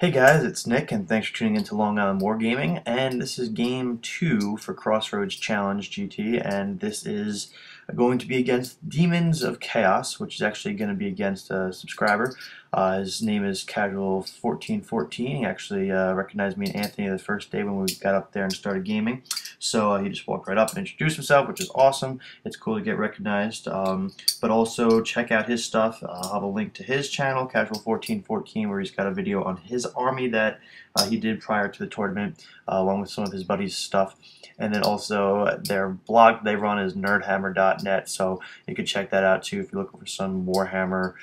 Hey guys, it's Nick, and thanks for tuning in to Long Island Wargaming. And this is game 2 for Crossroads Challenge GT, and this is going to be against Demons of Chaos, which is actually going to be against a subscriber. His name is Casual1414. He actually recognized me and Anthony the first day when we got up there and started gaming. So he just walked right up and introduced himself, which is awesome. It's cool to get recognized. But also check out his stuff. I'll have a link to his channel, Casual1414, where he's got a video on his army that he did prior to the tournament, along with some of his buddies' stuff. And then also their blog they run is nerdhammer.net, so you can check that out too if you're looking for some Warhammer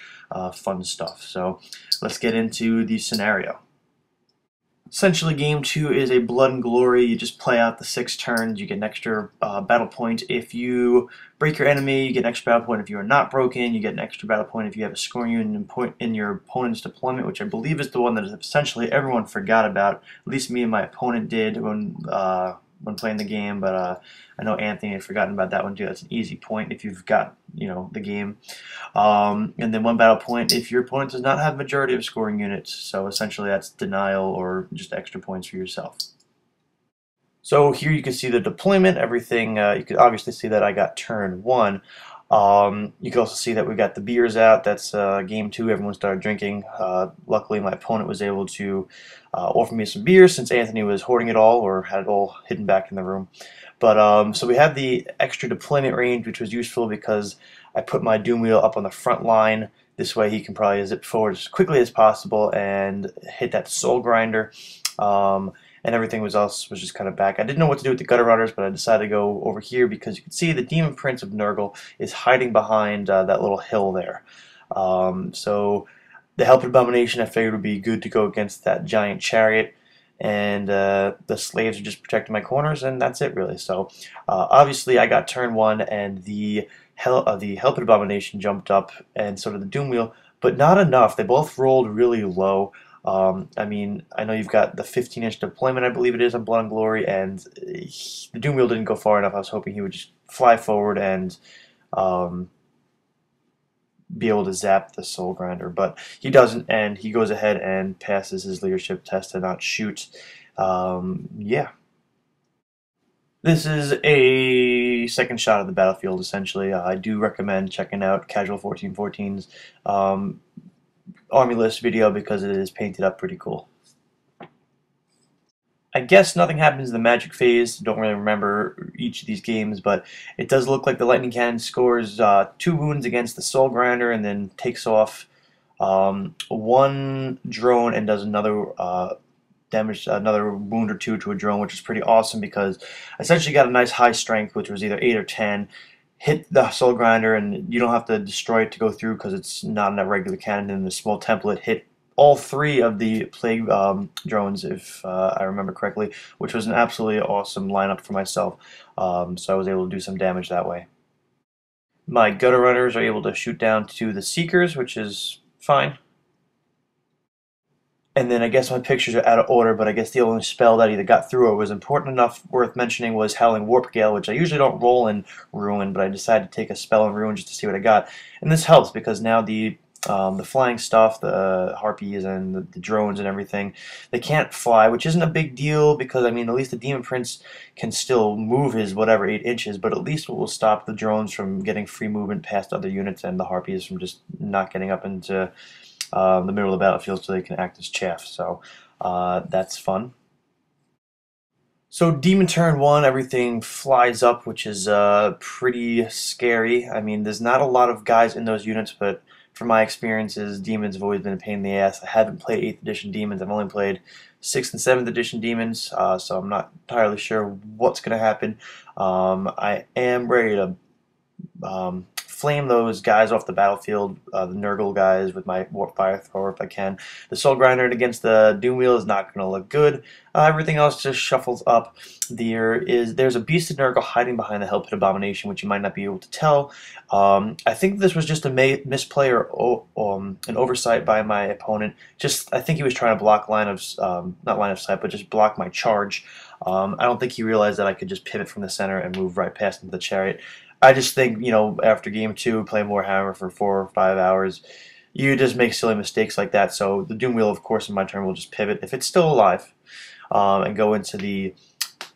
fun stuff. So let's get into the scenario. Essentially, game 2 is a blood and glory. You just play out the 6 turns. You get an extra battle point if you break your enemy. You get an extra battle point if you are not broken. You get an extra battle point if you have a scoring unit in your opponent's deployment, which I believe is the one that essentially everyone forgot about. At least me and my opponent did when playing the game, but I know Anthony had forgotten about that one too. That's an easy point if you've got the game. And then 1 battle point if your opponent does not have majority of scoring units. So essentially that's denial or just extra points for yourself. So here you can see the deployment, everything. You can obviously see that I got turn 1. You can also see that we got the beers out. That's game 2. Everyone started drinking. Luckily, my opponent was able to offer me some beers since Anthony was hoarding it all or had it all hidden back in the room. But so we have the extra deployment range, which was useful because I put my Doom Wheel up on the front line. This way he can probably zip forward as quickly as possible and hit that Soul Grinder. And everything else was just kind of back. I didn't know what to do with the Gutter Runners, but I decided to go over here because you can see the Demon Prince of Nurgle is hiding behind that little hill there. So the Helped Abomination I figured would be good to go against that giant chariot, and the slaves are just protecting my corners, and that's it really. So obviously I got turn 1, and the Helped Abomination jumped up, and so did the Doom Wheel, but not enough. They both rolled really low. I mean, I know you've got the 15-inch deployment, I believe it is, on Blood and Glory, and the Doom Wheel didn't go far enough. I was hoping he would just fly forward and be able to zap the Soul Grinder, but he doesn't, and he goes ahead and passes his leadership test to not shoot. Yeah. This is a second shot of the battlefield, essentially. I do recommend checking out Casual1414's Army List video because it is painted up pretty cool. I guess nothing happens in the magic phase. Don't really remember each of these games, but it does look like the lightning cannon scores 2 wounds against the Soul Grinder and then takes off 1 drone and does another damage, another wound or 2 to a drone, which is pretty awesome because I essentially got a nice high strength, which was either 8 or 10. Hit the Soul Grinder, and you don't have to destroy it to go through because it's not in a regular cannon in the small template. Hit all 3 of the plague drones, if I remember correctly, which was an absolutely awesome lineup for myself. So I was able to do some damage that way. My Gutter Runners are able to shoot down to the Seekers, which is fine. And then I guess my pictures are out of order, but I guess the only spell that either got through or was important enough worth mentioning was Howling Warp Gale, which I usually don't roll in Ruin, but I decided to take a spell in Ruin just to see what I got. And this helps because now the flying stuff, the harpies and the drones and everything, they can't fly, which isn't a big deal because, I mean, at least the Demon Prince can still move his whatever 8 inches, but at least it will stop the drones from getting free movement past other units and the harpies from just not getting up into the middle of the battlefield so they can act as chaff. So that's fun. So Demon turn 1, everything flies up, which is pretty scary. I mean, there's not a lot of guys in those units, but from my experiences, Demons have always been a pain in the ass. I haven't played 8th edition Demons. I've only played 6th and 7th edition Demons, so I'm not entirely sure what's going to happen. I am ready to flame those guys off the battlefield, the Nurgle guys, with my Warp Fire Thrower if I can. The Soul Grinder against the Doom Wheel is not going to look good. Everything else just shuffles up. There's a Beasted Nurgle hiding behind the Helped Abomination, which you might not be able to tell. I think this was just a misplay or an oversight by my opponent. I think he was trying to block not line of sight, but just block my charge. I don't think he realized that I could just pivot from the center and move right past into the chariot. I just think, after game 2, playing Warhammer for 4 or 5 hours, you just make silly mistakes like that. So the Doom Wheel, of course, in my turn will just pivot if it's still alive, and go into the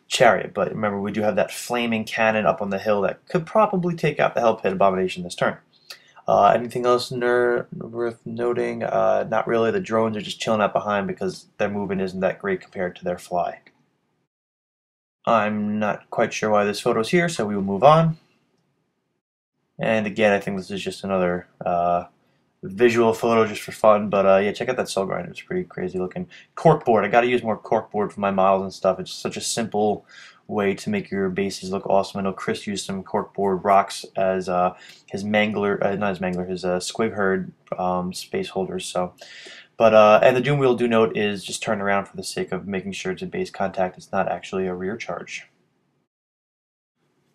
chariot. But remember, we do have that flaming cannon up on the hill that could probably take out the Hell Pit Abomination this turn. Anything else worth noting? Not really. The drones are just chilling out behind because their movement isn't that great compared to their fly. I'm not quite sure why this photo's here, so we will move on. And again, I think this is just another visual photo just for fun. But yeah, check out that Soul Grinder. It's pretty crazy looking. Corkboard. I got to use more corkboard for my models and stuff. It's such a simple way to make your bases look awesome. I know Chris used some corkboard rocks as his mangler, not his mangler, his squig herd space holders. So, and the Doom Wheel, do note, is just turned around for the sake of making sure it's a base contact. It's not actually a rear charge.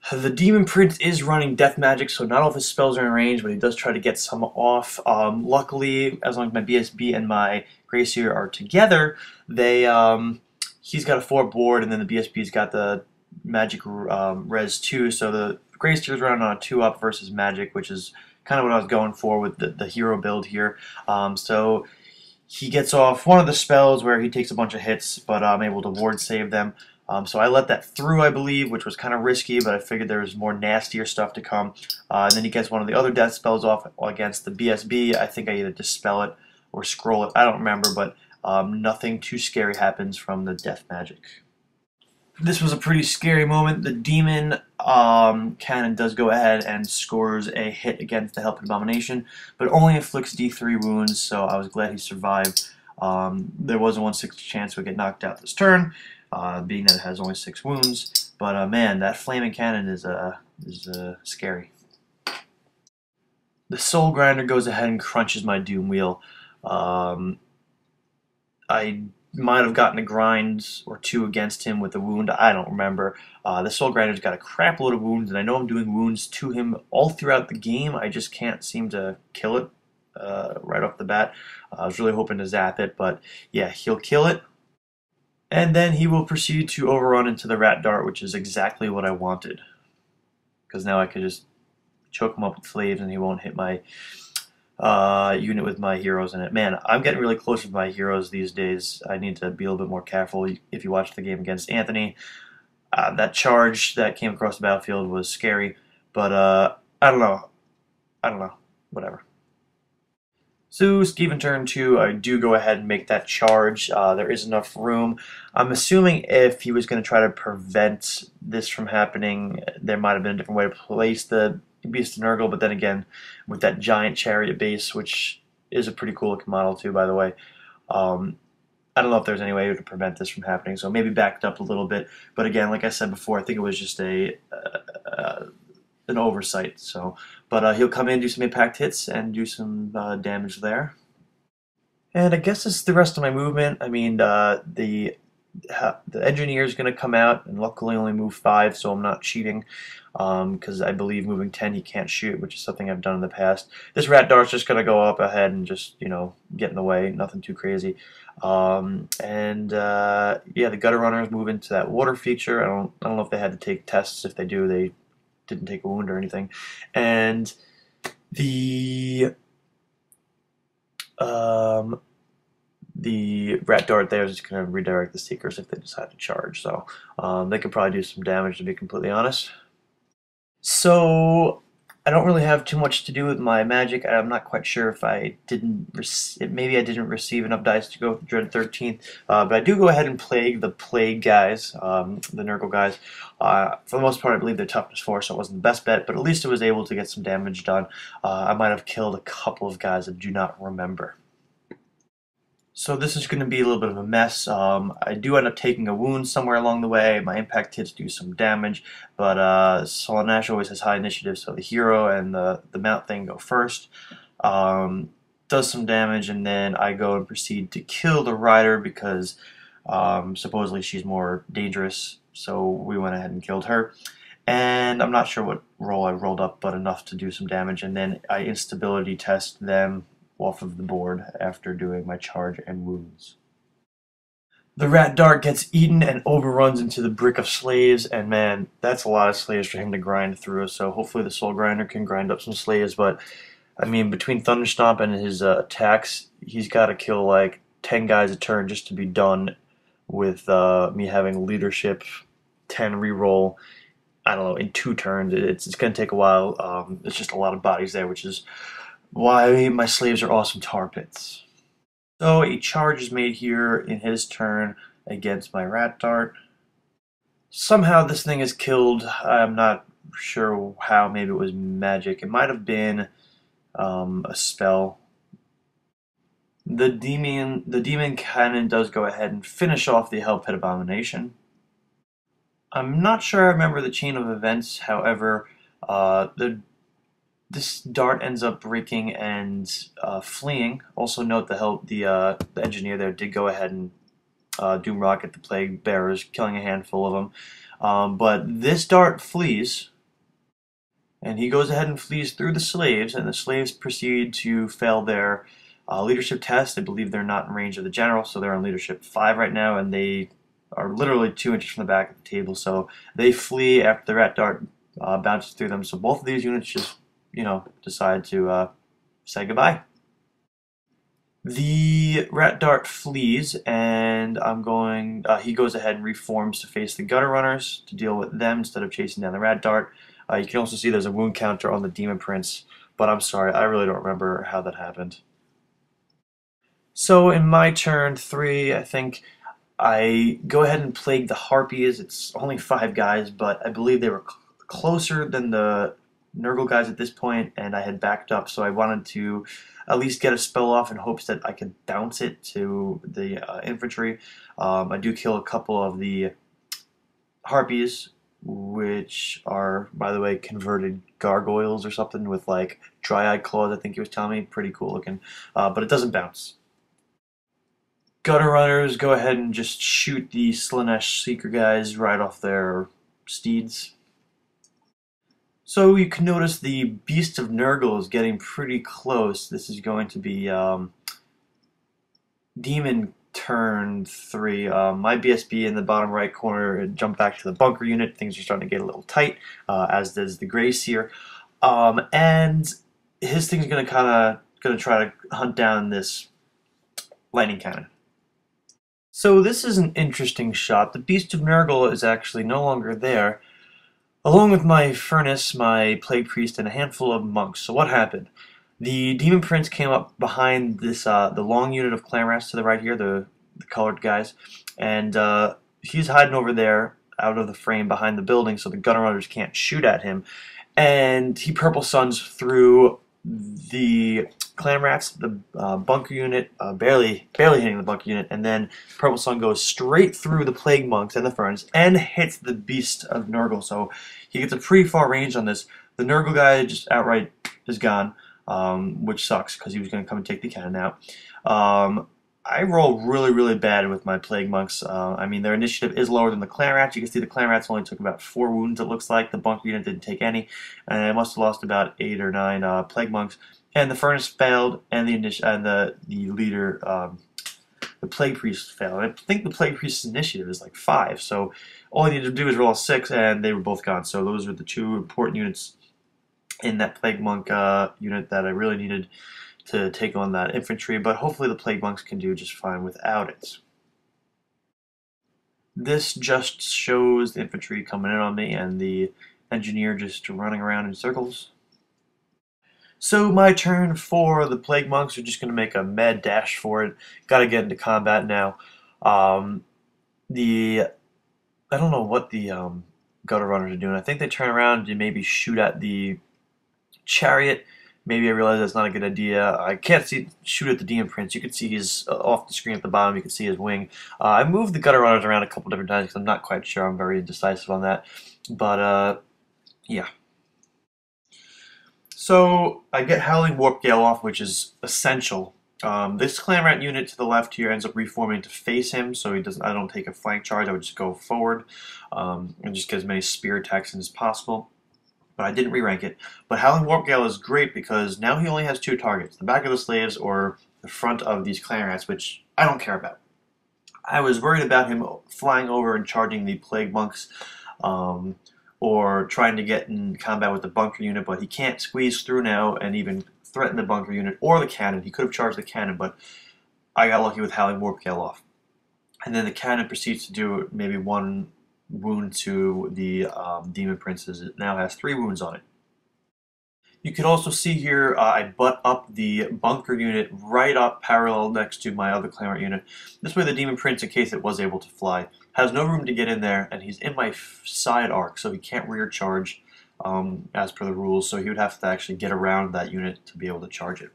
The Demon Prince is running Death Magic, so not all of his spells are in range, but he does try to get some off. Luckily, as long as my BSB and my Gracier are together, he's got a 4 board, and then the BSB's got the Magic Res 2, so the Gracier's running on a 2-up versus Magic, which is kind of what I was going for with the hero build here. So he gets off one of the spells where he takes a bunch of hits, but I'm able to ward save them. So I let that through, I believe, which was kind of risky, but I figured there was more nastier stuff to come. And then he gets one of the other death spells off against the BSB. I think I either dispel it or scroll it. I don't remember, but nothing too scary happens from the death magic. This was a pretty scary moment. The demon cannon does go ahead and scores a hit against the Hell Pit Abomination, but only inflicts D3 wounds, so I was glad he survived. There was a 1/6 chance we get knocked out this turn, being that it has only 6 wounds. But man, that flaming cannon is scary. The Soul Grinder goes ahead and crunches my Doom Wheel. I might have gotten a grind or 2 against him with a wound. I don't remember. The Soul Grinder's got a crap load of wounds, and I know I'm doing wounds to him all throughout the game. I just can't seem to kill it right off the bat. I was really hoping to zap it, but yeah, he'll kill it. And then he will proceed to overrun into the Rat Dart, which is exactly what I wanted. Because now I could just choke him up with Flaves and he won't hit my unit with my heroes in it. Man, I'm getting really close with my heroes these days. I need to be a little bit more careful. If you watch the game against Anthony, that charge that came across the battlefield was scary. But I don't know. Whatever. So, Steven turn 2, I do go ahead and make that charge. There is enough room. I'm assuming if he was going to try to prevent this from happening, there might have been a different way to place the Beast of Nurgle, but then again, with that giant chariot base, which is a pretty cool looking model too, by the way, I don't know if there's any way to prevent this from happening, so maybe backed up a little bit. But again, like I said before, I think it was just an oversight. So, but he'll come in, do some impact hits, and do some damage there. And I guess this is the rest of my movement. I mean, the engineer is going to come out, and luckily only move 5, so I'm not cheating. Because I believe moving 10 he can't shoot, which is something I've done in the past. This Rat Dart's just going to go up ahead and just, you know, get in the way. Nothing too crazy. Yeah, the Gutter Runners move into that water feature. I don't know if they had to take tests. If they do, they didn't take a wound or anything. And the Rat Dart there is just going to redirect the Seekers if they decide to charge. So they could probably do some damage, to be completely honest. So I don't really have too much to do with my magic. I'm not quite sure if maybe I didn't receive enough dice to go with Dread 13th, but I do go ahead and plague the Plague guys, the Nurgle guys. For the most part, I believe they're toughness 4, so it wasn't the best bet, but at least it was able to get some damage done. I might have killed a couple of guys I do not remember. So this is going to be a little bit of a mess. I do end up taking a wound somewhere along the way. My impact hits do some damage, but Solanash always has high initiative, so the hero and the mount thing go first. Does some damage, and then I go and proceed to kill the rider because supposedly she's more dangerous, so we went ahead and killed her. And I'm not sure what roll I rolled up, but enough to do some damage, and then I instability test them off of the board after doing my charge and wounds. The Rat Dart gets eaten and overruns into the Brick of Slaves, and man, that's a lot of slaves for him to grind through, so hopefully the Soul Grinder can grind up some slaves, but I mean, between Thunderstomp and his attacks, he's got to kill like 10 guys a turn just to be done with me having leadership, 10 reroll. I don't know, in 2 turns. It's going to take a while. It's just a lot of bodies there, which is why my slaves are awesome tar pits. So a charge is made here in his turn against my rat dart. Somehow this thing is killed. I'm not sure how. Maybe it was magic. It might have been a spell. The demon cannon does go ahead and finish off the Hell Pit Abomination. I'm not sure I remember the chain of events. However, this dart ends up breaking and fleeing. Also note the engineer there did go ahead and doom rocket the plague bearers, killing a handful of them. But this dart flees, and he goes ahead and flees through the slaves, and the slaves proceed to fail their leadership test. I believe they're not in range of the general, so they're on leadership 5 right now, and they are literally 2 inches from the back of the table. So they flee after the rat dart bounces through them. So both of these units just, decide to say goodbye. The rat dart flees, and he goes ahead and reforms to face the gutter runners to deal with them instead of chasing down the rat dart. You can also see there's a wound counter on the demon prince, but I'm sorry, I really don't remember how that happened. So in my turn 3, I think I go ahead and plague the harpies. It's only 5 guys, but I believe they were closer than the Nurgle guys at this point, and I had backed up, so I wanted to at least get a spell off in hopes that I could bounce it to the infantry. I do kill a couple of the harpies, which are, by the way, converted gargoyles or something with like dry-eyed claws, I think he was telling me. Pretty cool looking, but it doesn't bounce. Gutter runners go ahead and just shoot the Slaanesh Seeker guys right off their steeds. So you can notice the Beast of Nurgle is getting pretty close. This is going to be Demon turn 3. My BSB in the bottom right corner jumped back to the bunker unit. Things are starting to get a little tight, as does the Grey Seer. And his thing's gonna try to hunt down this lightning cannon. So this is an interesting shot. The Beast of Nurgle is actually no longer there, along with my furnace, my plague priest, and a handful of monks. So what happened? The demon prince came up behind this the long unit of clan rats to the right here, the colored guys, and he's hiding over there out of the frame behind the building, so the gunner runners can't shoot at him. And he purple suns through the clan rats, the bunker unit, barely hitting the bunker unit, and then purple sun goes straight through the plague monks and the furnace and hits the Beast of Nurgle. So he gets a pretty far range on this. The Nurgle guy just outright is gone, which sucks because he was going to come and take the cannon out. I roll really bad with my plague monks. I mean, their initiative is lower than the clan rats. You can see the clan rats only took about 4 wounds, it looks like. The bunker unit didn't take any, and I must have lost about 8 or 9 plague monks. And the furnace failed, and the leader, the plague priest failed. I think the plague priest's initiative is like 5, so all I needed to do is roll a 6, and they were both gone. So those were the 2 important units in that plague monk unit that I really needed to take on that infantry, but hopefully the plague monks can do just fine without it. This just shows the infantry coming in on me and the engineer just running around in circles. So my turn 4, the plague monks are just going to make a mad dash for it. Got to get into combat now. I don't know what the gutter runners are doing. I think they turn around and maybe shoot at the chariot. Maybe I realize that's not a good idea. I can't shoot at the demon prince. You can see he's off the screen at the bottom. You can see his wing. I moved the gutter runners around a couple different times because I'm not quite sure. I'm very indecisive on that. But yeah. So I get Howling Warp Gale off, which is essential. This clan rat unit to the left here ends up reforming to face him, so I don't take a flank charge. I would just go forward and just get as many spear attacks in as possible. But I didn't re-rank it. But Howling Warp Gale is great because now he only has 2 targets, the back of the slaves or the front of these clan rats, which I don't care about. I was worried about him flying over and charging the plague monks or trying to get in combat with the bunker unit, but he can't squeeze through now and even threaten the bunker unit or the cannon. He could have charged the cannon, but I got lucky with howling warp gale off. And then the cannon proceeds to do maybe 1 wound to the demon princes. It now has 3 wounds on it. You can also see here I butt up the bunker unit right up parallel next to my other claymore unit. This way the demon prince, in case it was able to fly, has no room to get in there, and he's in my side arc, so he can't rear charge as per the rules, so he would have to actually get around that unit to be able to charge it.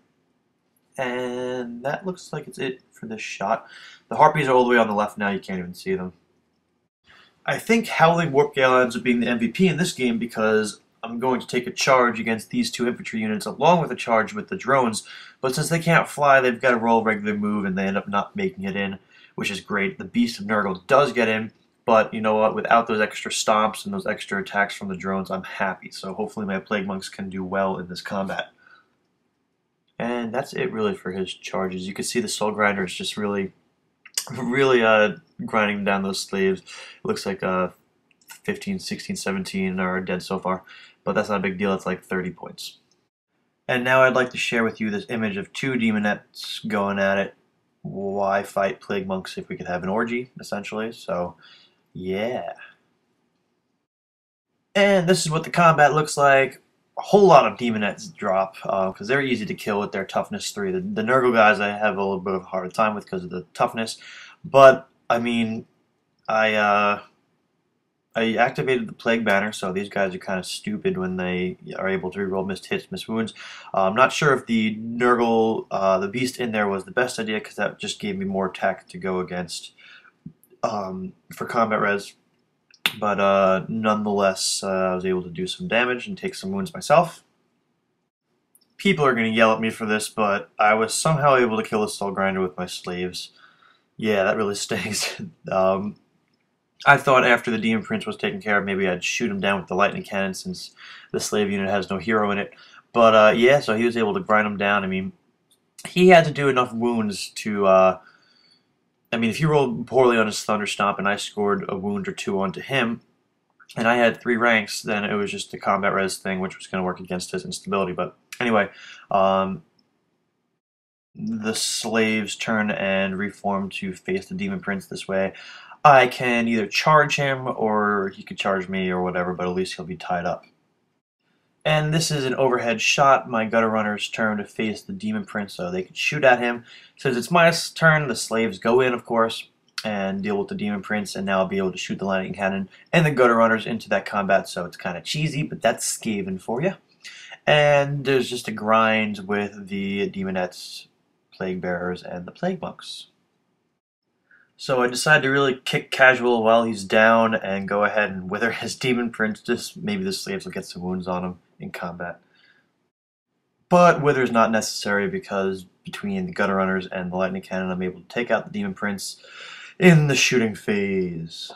And that looks like it's it for this shot. The harpies are all the way on the left now, you can't even see them. I think Howling Warp Gale ends up being the MVP in this game because I'm going to take a charge against these 2 infantry units along with a charge with the drones, but since they can't fly, they've got to roll a regular move and they end up not making it in, which is great. The Beast of Nurgle does get in, but you know what, without those extra stomps and those extra attacks from the drones, I'm happy. So hopefully my Plague Monks can do well in this combat. And that's it really for his charges. You can see the Soul Grinder is just really grinding down those slaves. It looks like 15, 16, 17 are dead so far, but that's not a big deal. It's like 30 points. And now I'd like to share with you this image of 2 demonettes going at it. Why fight Plague Monks if we could have an orgy, essentially? So, yeah. And this is what the combat looks like. A whole lot of demonettes drop because they're easy to kill with their toughness 3. The Nurgle guys I have a little bit of a hard time with because of the toughness, but I mean, I activated the Plague Banner, so these guys are kind of stupid when they are able to reroll missed hits, missed wounds. I'm not sure if the Nurgle, the Beast in there was the best idea because that just gave me more attack to go against for combat res. But nonetheless, I was able to do some damage and take some wounds myself. People are going to yell at me for this, but I was somehow able to kill the Soul Grinder with my slaves. Yeah, that really stings. I thought after the Demon Prince was taken care of, maybe I'd shoot him down with the lightning cannon since the slave unit has no hero in it. But yeah, so he was able to grind him down. I mean, he had to do enough wounds to... I mean, if he rolled poorly on his Thunder Stomp and I scored a wound or 2 onto him, and I had 3 ranks, then it was just a combat res thing, which was going to work against his instability. But anyway, the slaves turn and reform to face the Demon Prince this way. I can either charge him, or he could charge me, or whatever, but at least he'll be tied up. And this is an overhead shot. My gutter runners turn to face the Demon Prince so they can shoot at him. Since it's my turn, the slaves go in, of course, and deal with the Demon Prince, and now I'll be able to shoot the lightning cannon and the gutter runners into that combat, so it's kind of cheesy, but that's Skaven for you. And there's just a grind with the Demonettes, Plague Bearers, and the Plague Monks. So I decided to really kick casual while he's down and go ahead and wither his Demon Prince. Just maybe the slaves will get some wounds on him in combat. But wither's not necessary because between the gutter runners and the lightning cannon, I'm able to take out the Demon Prince in the shooting phase.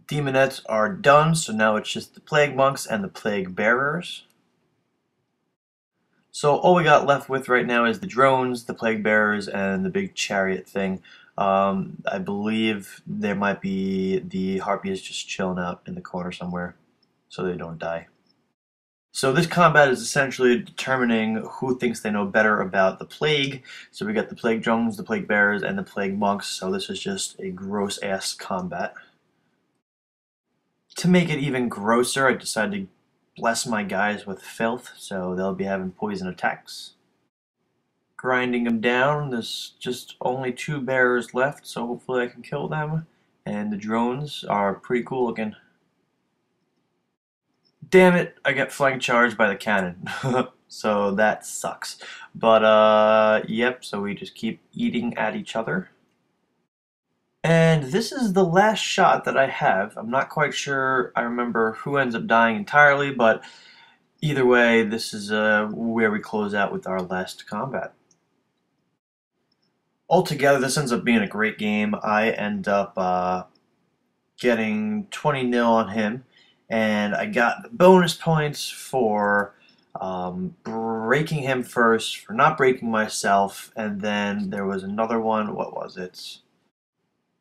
Demonettes are done, so now it's just the Plague Monks and the Plague Bearers. So all we got left with right now is the drones, the Plague Bearers, and the big chariot thing. I believe there might be the harpies just chilling out in the corner somewhere so they don't die. So this combat is essentially determining who thinks they know better about the plague. So we got the Plague Drones, the Plague Bearers, and the Plague Monks, so this is just a gross-ass combat. To make it even grosser, I decided to bless my guys with filth, so they'll be having poison attacks. Grinding them down, there's just only 2 bearers left, so hopefully I can kill them. And the drones are pretty cool looking. Damn it, I got flank charged by the cannon. So that sucks. But yep, so we just keep eating at each other. And this is the last shot that I have. I'm not quite sure I remember who ends up dying entirely, but either way, this is where we close out with our last combat. Altogether, this ends up being a great game. I end up getting 20-0 on him, and I got the bonus points for breaking him first, for not breaking myself, and then there was another one. What was it?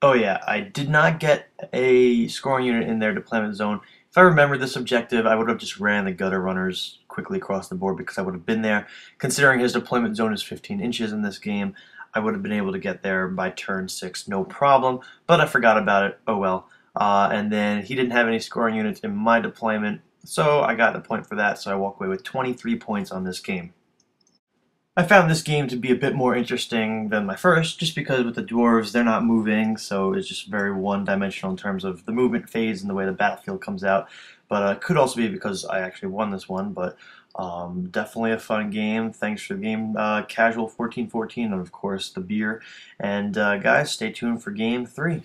Oh yeah, I did not get a scoring unit in their deployment zone. If I remembered this objective, I would have just ran the gutter runners quick. quickly across the board because I would have been there. Considering his deployment zone is 15 inches in this game, I would have been able to get there by turn 6, no problem, but I forgot about it, oh well. And then he didn't have any scoring units in my deployment, so I got the point for that, so I walk away with 23 points on this game. I found this game to be a bit more interesting than my first, just because with the dwarves, they're not moving, so it's just very one-dimensional in terms of the movement phase and the way the battlefield comes out. But it could also be because I actually won this one, but definitely a fun game. Thanks for the game, Casual 1414, and of course the beer. And guys, stay tuned for game 3.